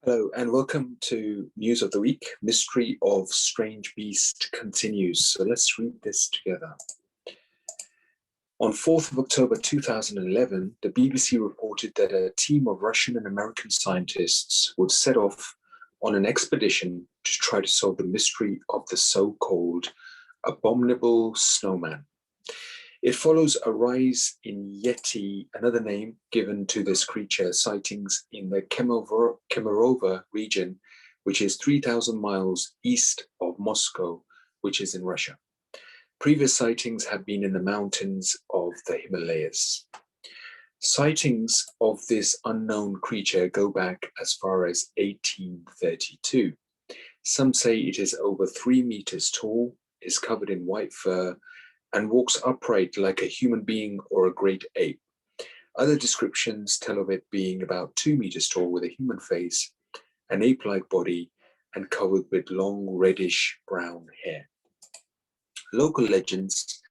Hello and welcome to News of the Week. Mystery of Strange Beast continues. So let's read this together. On 4th of October 2011, the BBC reported that a team of Russian and American scientists would set off on an expedition to try to solve the mystery of the so-called abominable snowman. It follows a rise in Yeti, another name given to this creature, sightings in the Kemerovo region, which is 3,000 miles east of Moscow, which is in Russia. Previous sightings have been in the mountains of the Himalayas. Sightings of this unknown creature go back as far as 1832. Some say it is over 3 meters tall, is covered in white fur, and walks upright like a human being or a great ape. Other descriptions tell of it being about 2 meters tall with a human face, an ape-like body, and covered with long reddish brown hair. Local legends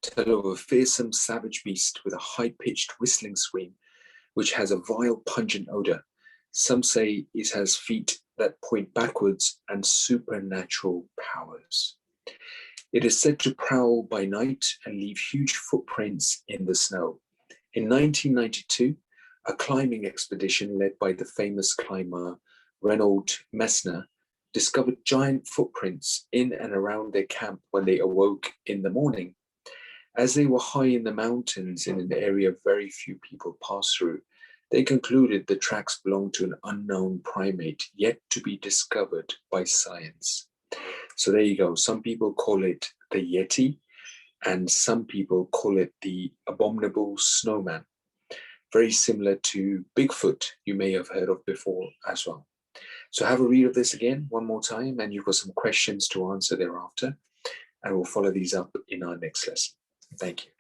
tell of a fearsome savage beast with a high-pitched whistling scream, which has a vile pungent odor. Some say it has feet that point backwards and supernatural powers. It is said to prowl by night and leave huge footprints in the snow. In 1992, a climbing expedition led by the famous climber Reinhold Messner discovered giant footprints in and around their camp when they awoke in the morning. As they were high in the mountains in an area very few people pass through, they concluded the tracks belonged to an unknown primate yet to be discovered by science. So there you go. Some people call it the Yeti, and some people call it the abominable snowman. Very similar to Bigfoot, you may have heard of before as well. So have a read of this again one more time, and you've got some questions to answer thereafter, and we'll follow these up in our next lesson. Thank you.